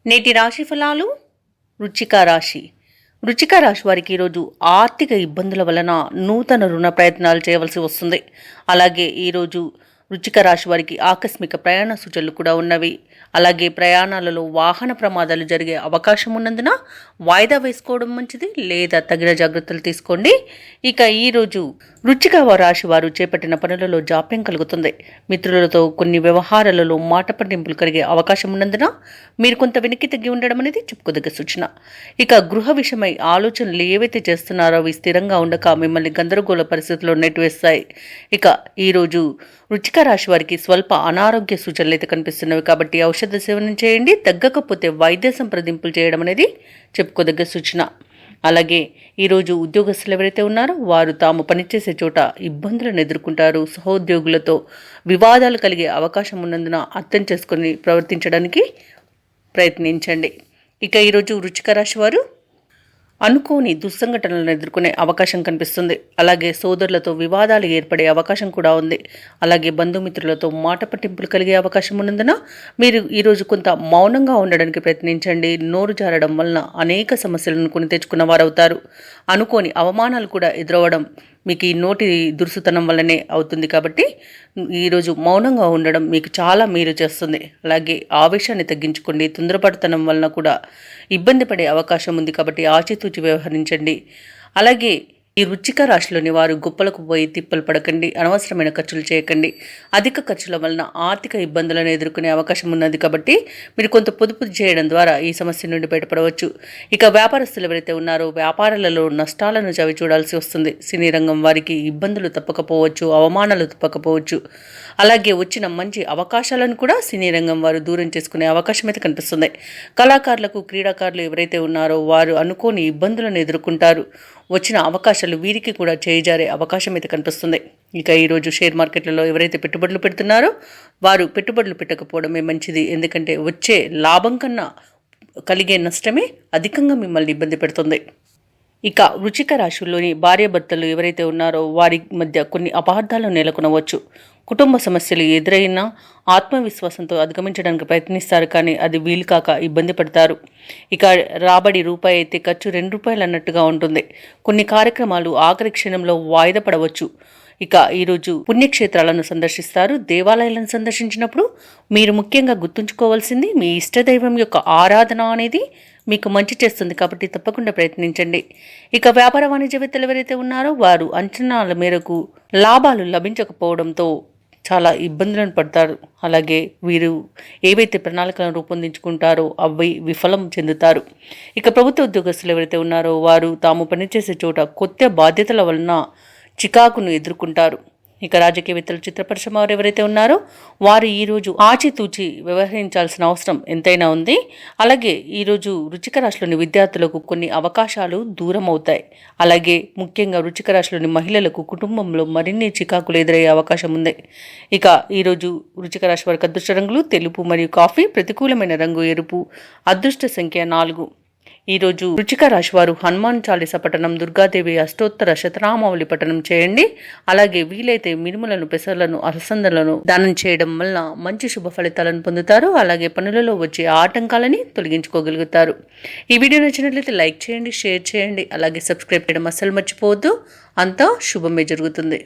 నేటి రాశి ఫలాలు. వృశ్చిక రాశి. వృశ్చిక రాశి వారికి ఈరోజు ఆర్థిక ఇబ్బందుల వలన నూతన రుణ ప్రయత్నాలు చేయవలసి వస్తుంది. అలాగే ఈరోజు వృశ్చిక రాశి వారికి ఆకస్మిక ప్రయాణ సూచనలు కూడా ఉన్నవి. అలాగే ప్రయాణాలలో వాహన ప్రమాదాలు జరిగే అవకాశం ఉన్నందున వాయిదా వేసుకోవడం మంచిది, లేదా తగిన జాగ్రత్తలు తీసుకోండి. ఇక ఈరోజు వృశ్చిక రాశి వారు చేపట్టిన పనులలో జాప్యం కలుగుతుంది. మిత్రులతో కొన్ని వ్యవహారాలలో మాట పట్టింపులు కలిగే అవకాశం ఉన్నందున మీరు కొంత వెనక్కి తగ్గి ఉండడం అనేది చెప్పుకోదగ్గ సూచన. ఇక గృహ విషయమై ఆలోచనలు ఏవైతే చేస్తున్నారో అవి స్థిరంగా ఉండక మిమ్మల్ని గందరగోళ పరిస్థితుల్లో నెట్టివేస్తాయి. ఇక ఈరోజు వృశ్చిక రాశి వారికి స్వల్ప అనారోగ్య సూచనలు అయితే కనిపిస్తున్నవి కాబట్టి ఔషధ సేవనం చేయండి. తగ్గకపోతే వైద్య సంప్రదింపులు చేయడం అనేది చెప్పుకోదగ్గ సూచన. అలాగే ఈరోజు ఉద్యోగస్తులు ఎవరైతే ఉన్నారో వారు తాము పనిచేసే చోట ఇబ్బందులను ఎదుర్కొంటారు. సహోద్యోగులతో వివాదాలు కలిగే అవకాశం ఉన్నందున అర్థం చేసుకొని ప్రవర్తించడానికి ప్రయత్నించండి. ఇక ఈరోజు వృశ్చిక రాశి వారు అనుకోని దుస్సంఘటనలను ఎదుర్కొనే అవకాశం కనిపిస్తుంది. అలాగే సోదరులతో వివాదాలు ఏర్పడే అవకాశం కూడా ఉంది. అలాగే బంధుమిత్రులతో మాట పట్టింపులు కలిగే అవకాశం ఉన్నందున మీరు ఈరోజు కొంత మౌనంగా ఉండడానికి ప్రయత్నించండి. నోరు జారడం వలన అనేక సమస్యలను కొని తెచ్చుకున్న వారవుతారు. అనుకోని అవమానాలు కూడా ఎదురవడం మీకు ఈ నోటి దురుసుతనం వల్లనే అవుతుంది కాబట్టి ఈరోజు మౌనంగా ఉండడం మీకు చాలా మేలు చేస్తుంది. అలాగే ఆవేశాన్ని తగ్గించుకోండి. తొందరపడతనం వలన కూడా ఇబ్బంది పడే అవకాశం ఉంది కాబట్టి ఆచితూచి వ్యవహరించండి. అలాగే ఈ వృశ్చిక రాశిలోని వారు గొప్పలకు పోయి తిప్పలు పడకండి. అనవసరమైన ఖర్చులు చేయకండి. అధిక ఖర్చుల వలన ఆర్థిక ఇబ్బందులను ఎదుర్కొనే అవకాశం ఉన్నది కాబట్టి మీరు కొంత పొదుపు చేయడం ద్వారా ఈ సమస్య నుండి బయటపడవచ్చు. ఇక వ్యాపారస్తులు ఎవరైతే ఉన్నారో వ్యాపారాలలో నష్టాలను చవి చూడాల్సి వస్తుంది. సినీ రంగం వారికి ఇబ్బందులు తప్పకపోవచ్చు, అవమానాలు తప్పకపోవచ్చు. అలాగే వచ్చిన మంచి అవకాశాలను కూడా సినీ రంగం వారు దూరం చేసుకునే అవకాశం అయితే కనిపిస్తుంది. కళాకారులకు, క్రీడాకారులు ఎవరైతే ఉన్నారో వారు అనుకోని ఇబ్బందులను ఎదుర్కొంటారు. వచ్చిన అవకాశాలు వీరికి కూడా చేజారే అవకాశం అయితే కనిపిస్తుంది. ఇక ఈరోజు షేర్ మార్కెట్లలో ఎవరైతే పెట్టుబడులు పెడుతున్నారో వారు పెట్టుబడులు పెట్టకపోవడమే మంచిది. ఎందుకంటే వచ్చే లాభం కన్నా కలిగే నష్టమే అధికంగా మిమ్మల్ని ఇబ్బంది పెడుతుంది. ఇక వృశ్చిక రాశిలోని భార్యాభర్తలు ఎవరైతే ఉన్నారో వారి మధ్య కొన్ని అపార్థాలు నెలకొనవచ్చు. కుటుంబ సమస్యలు ఎదురైనా ఆత్మవిశ్వాసంతో అధిగమించడానికి ప్రయత్నిస్తారు, కానీ అది వీలు కాక ఇబ్బంది పడతారు. ఇక రాబడి రూపాయి అయితే ఖర్చు 2 రూపాయలు అన్నట్టుగా ఉంటుంది. కొన్ని కార్యక్రమాలు ఆఖరి క్షణంలో వాయిదా పడవచ్చు. ఇక ఈరోజు పుణ్యక్షేత్రాలను సందర్శిస్తారు. దేవాలయాలను సందర్శించినప్పుడు మీరు ముఖ్యంగా గుర్తుంచుకోవాల్సింది మీ ఇష్టదైవం యొక్క ఆరాధన అనేది మీకు మంచి చేస్తుంది కాబట్టి తప్పకుండా ప్రయత్నించండి. ఇక వ్యాపార వాణిజ్యవేత్తలు ఎవరైతే ఉన్నారో వారు అంచనాల మేరకు లాభాలు లభించకపోవడంతో చాలా ఇబ్బందులను పడతారు. అలాగే వీరు ఏవైతే ప్రణాళికలను రూపొందించుకుంటారో అవి విఫలం చెందుతారు. ఇక ప్రభుత్వ ఉద్యోగస్తులు ఎవరైతే ఉన్నారో వారు తాము పనిచేసే చోట కొత్త బాధ్యతల వలన చికాకును ఎదుర్కొంటారు. ఇక రాజకీయవేత్తలు, చిత్ర పరిశ్రమ వారు ఎవరైతే ఉన్నారో వారు ఈరోజు ఆచితూచి వ్యవహరించాల్సిన అవసరం ఎంతైనా ఉంది. అలాగే ఈరోజు వృశ్చిక రాశిలోని విద్యార్థులకు కొన్ని అవకాశాలు దూరం అవుతాయి. అలాగే ముఖ్యంగా వృశ్చిక రాశిలోని మహిళలకు కుటుంబంలో మరిన్ని చికాకులు ఎదురయ్యే అవకాశం ఉంది. ఇక ఈరోజు వృశ్చిక రాశి వారికి అదృష్ట రంగులు తెలుపు మరియు కాఫీ, ప్రతికూలమైన రంగు ఎరుపు, అదృష్ట సంఖ్య 4. ఈరోజు వృశ్చిక రాశి వారు హనుమాన్ చాలీసా పఠనం, దుర్గాదేవి అష్టోత్తర శతనామావళి పఠనం చేయండి. అలాగే వీలైతే మినుములను, పెసర్లను, అలసందలను దానం చేయడం వలన మంచి శుభ ఫలితాలను పొందుతారు. అలాగే పనులలో వచ్చే ఆటంకాలని తొలగించుకోగలుగుతారు. ఈ వీడియో నచ్చినట్లయితే లైక్ చేయండి, షేర్ చేయండి, అలాగే సబ్స్క్రైబ్ చేయడం అస్సలు మర్చిపోవద్దు. అంతా శుభమే జరుగుతుంది.